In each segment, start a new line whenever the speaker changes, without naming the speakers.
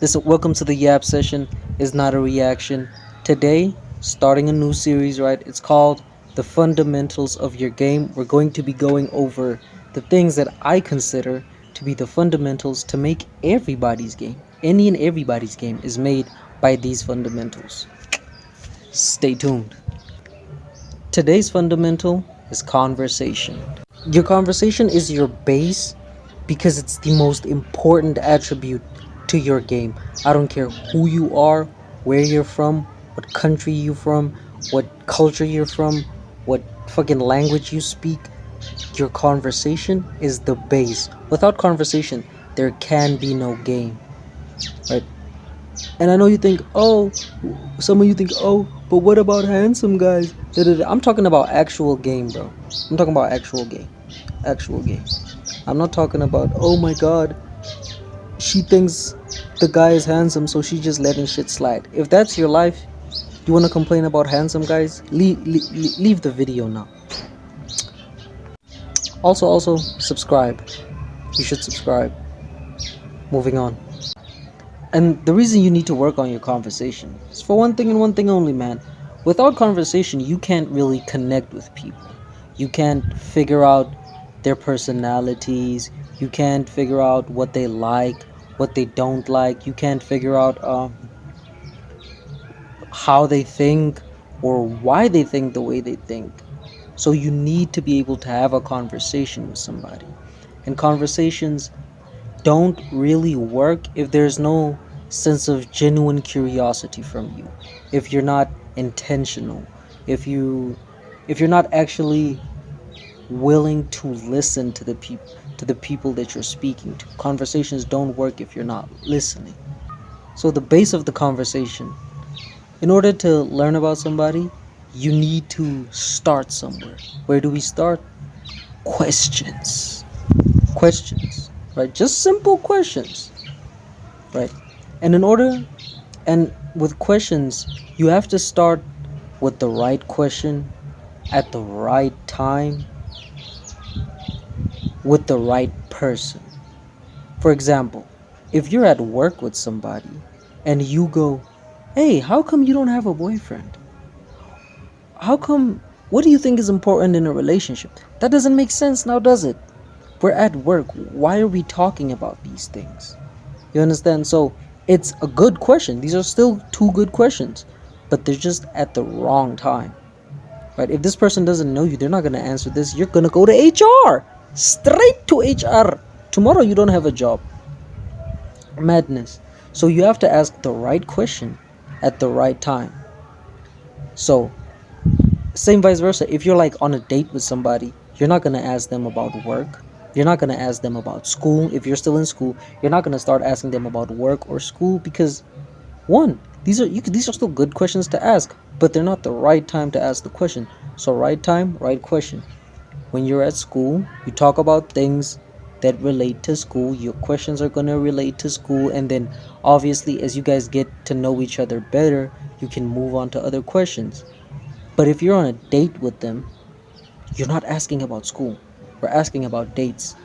This welcome to the Yap session is not a reaction. Today, starting a new series, right? It's called The Fundamentals of Your Game. We're going to be going over the things that I consider to be the fundamentals to make everybody's game. Any and everybody's game is made by these fundamentals. Stay tuned. Today's fundamental is conversation. Your conversation is your base because it's the most important attribute to your game. I don't care who you are, where you're from, what country you're from, what culture you're from, what fucking language you speak. Your conversation is the base. Without conversation, there can be no game, right? And I know you think, oh, some of you think, oh, but what about handsome guys? Da-da-da. I'm talking about actual game, bro. I'm talking about actual game. Actual game. I'm not talking about, oh my god, she thinks the guy is handsome, so she's just letting shit slide. If that's your life, you want to complain about handsome guys, leave the video now. Also, subscribe. You should subscribe. Moving on. And the reason you need to work on your conversation is for one thing and one thing only, man. Without conversation, you can't really connect with people. You can't figure out their personalities. You can't figure out what they like, what they don't like. You can't figure out how they think or why they think the way they think. So you need to be able to have a conversation with somebody. And conversations don't really work if there's no sense of genuine curiosity from you, if you're not intentional, if you're not actually willing to listen to the people that you're speaking to. Conversations don't work if you're not listening. So the base of the conversation, in order to learn about somebody, you need to start somewhere. Where do we start? Questions, right? Just simple questions, right? And with questions, you have to start with the right question at the right time with the right person. For example, if you're at work with somebody and you go, hey, how come you don't have a boyfriend? How come, what do you think is important in a relationship? That doesn't make sense now, does it? We're at work. Why are we talking about these things? You understand? So it's a good question. These are still two good questions, but they're just at the wrong time, right? If this person doesn't know you, they're not going to answer this. You're going to go to HR, straight to HR. Tomorrow you don't have a job. Madness. So you have to ask the right question at the right time. So same vice versa. If you're like on a date with somebody, you're not going to ask them about work. You're not going to ask them about school. If you're still in school, you're not going to start asking them about work or school because one, these are still good questions to ask, but they're not the right time to ask the question. So right time, right question. When you're at school, you talk about things that relate to school. Your questions are going to relate to school, and then obviously as you guys get to know each other better, you can move on to other questions. But if you're on a date with them, you're not asking about school. We're asking about dates,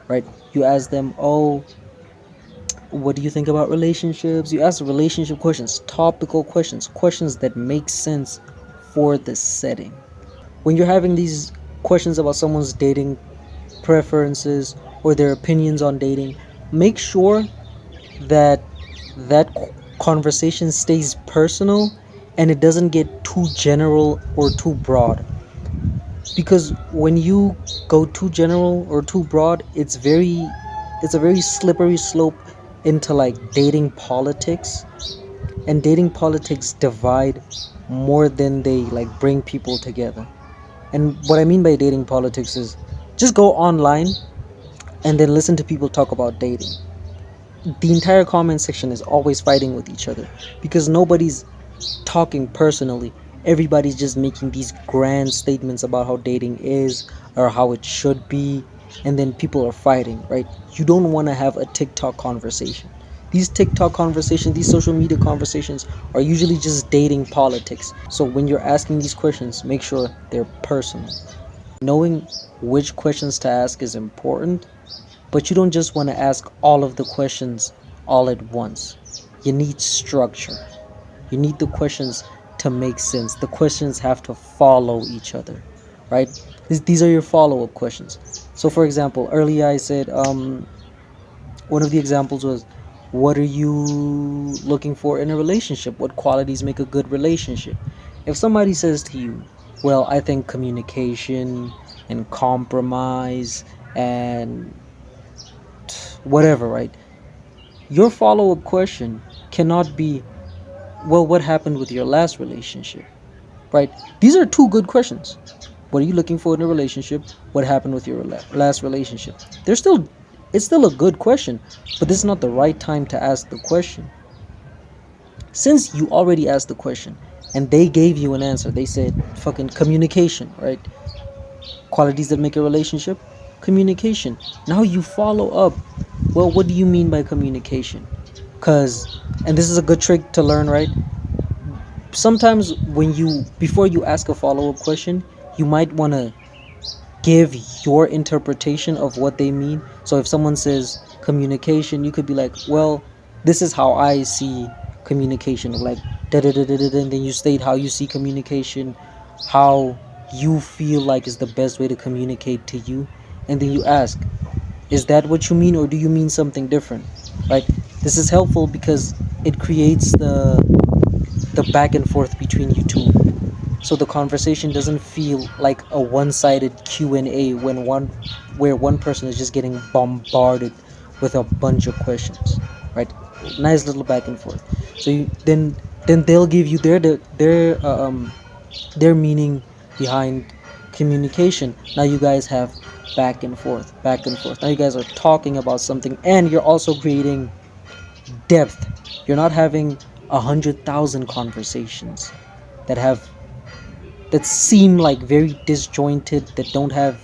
right? You ask them, oh, what do you think about relationships? You ask relationship questions, topical questions, questions that make sense for the setting. When you're having these questions about someone's dating preferences or their opinions on dating, make sure that that conversation stays personal and it doesn't get too general or too broad. Because when you go too general or too broad, it's a very slippery slope into like dating politics, and dating politics divide more than they like bring people together. And what I mean by dating politics is just go online and then listen to people talk about dating. The entire comment section is always fighting with each other because nobody's talking personally. Everybody's just making these grand statements about how dating is or how it should be, and then people are fighting, right? You don't want to have a TikTok conversation. These TikTok conversations, these social media conversations are usually just dating politics. So when you're asking these questions, make sure they're personal. Knowing which questions to ask is important, but you don't just want to ask all of the questions all at once. You need structure. You need the questions to make sense. The questions have to follow each other, right? These are your follow-up questions. So for example, earlier I said one of the examples was, what are you looking for in a relationship? What qualities make a good relationship? If somebody says to you, well, I think communication and compromise and whatever, right? Your follow-up question cannot be, well, what happened with your last relationship? Right? These are two good questions. What are you looking for in a relationship? What happened with your last relationship? It's still a good question, but this is not the right time to ask the question. Since you already asked the question and they gave you an answer, they said fucking communication, right? Qualities that make a relationship, communication. Now you follow up. Well, what do you mean by communication? Cause, and this is a good trick to learn, right? Sometimes before you ask a follow-up question, you might want to give your interpretation of what they mean. So if someone says communication, you could be like, well, this is how I see communication, like da da da da da, and then you state how you see communication, how you feel like is the best way to communicate to you, and then you ask, is that what you mean, or do you mean something different? Right? This is helpful because it creates the back and forth between you two, so the conversation doesn't feel like a one-sided Q&A where one person is just getting bombarded with a bunch of questions, right? Nice little back and forth. So then they'll give you their meaning behind communication. Now you guys have back and forth, back and forth. Now you guys are talking about something, and you're also creating depth. You're not having 100,000 conversations that have that seem like very disjointed, that don't have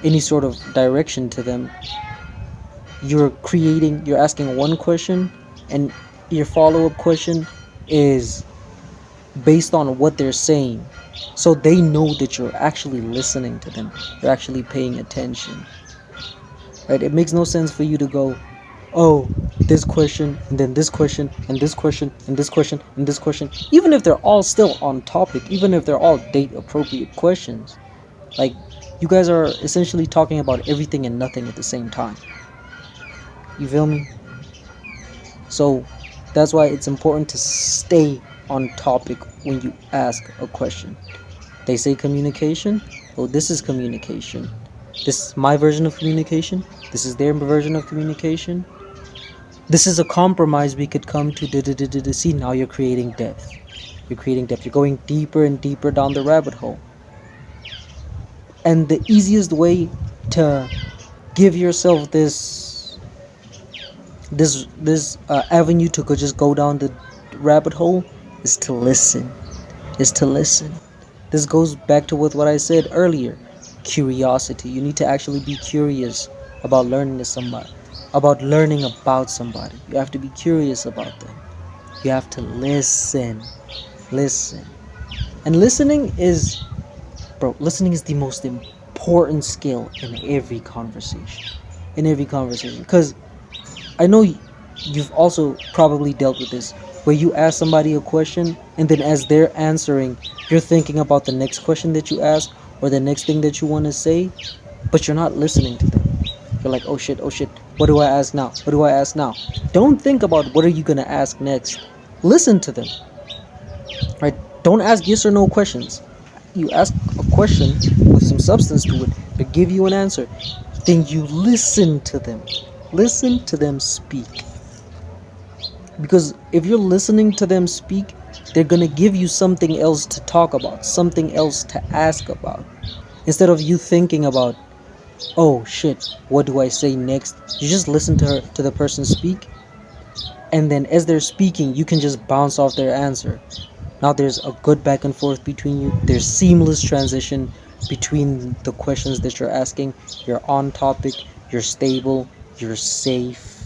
any sort of direction to them. You're asking one question, and your follow-up question is based on what they're saying, so they know that you're actually listening to them, you're actually paying attention, right? It makes no sense for you to go, oh, this question and then this question and this question and this question and this question, even if they're all still on topic, even if they're all date appropriate questions. Like, you guys are essentially talking about everything and nothing at the same time. You feel me? So that's why it's important to stay on topic when you ask a question. They say communication. Oh, this is communication. This is my version of communication. This is their version of communication. This is a compromise we could come to. See, now you're creating depth. You're creating depth. You're going deeper and deeper down the rabbit hole. And the easiest way to give yourself this avenue to just go down the rabbit hole is to listen. This goes back to what I said earlier. Curiosity. You need to actually be curious about learning about somebody. You have to be curious about them. You have to listen. And listening is the most important skill in every conversation. Because I know you've also probably dealt with this, where you ask somebody a question, and then as they're answering, you're thinking about the next question that you ask, or the next thing that you want to say, but you're not listening to them. You're like, oh shit, what do I ask now? Don't think about what are you going to ask next. Listen to them, right? Don't ask yes or no questions. You ask a question with some substance to it to give you an answer. Then you listen to them. Listen to them speak. Because if you're listening to them speak, they're going to give you something else to talk about, something else to ask about. Instead of you thinking about, oh shit, what do I say next? You just listen to the person speak, and then as they're speaking, you can just bounce off their answer. Now there's a good back and forth between you. There's seamless transition between the questions that you're asking. You're on topic, you're stable, you're safe.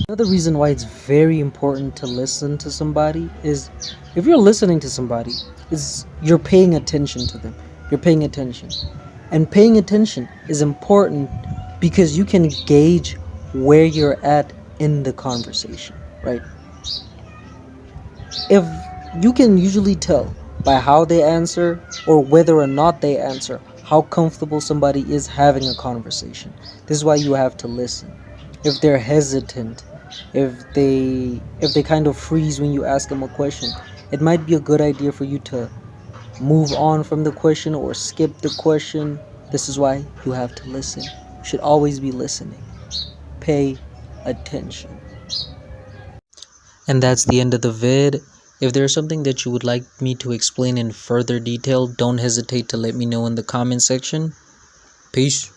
Another reason why it's very important to listen to somebody is, if you're listening to somebody, is you're paying attention to them. You're paying attention. And paying attention is important because you can gauge where you're at in the conversation, right? If you can usually tell by how they answer or whether or not they answer how comfortable somebody is having a conversation. This is why you have to listen. If they're hesitant, if they kind of freeze when you ask them a question, it might be a good idea for you to move on from the question or skip the question. This is why you have to listen. You should always be listening. Pay attention. And that's the end of the vid. If there's something that you would like me to explain in further detail, don't hesitate to let me know in the comment section. Peace.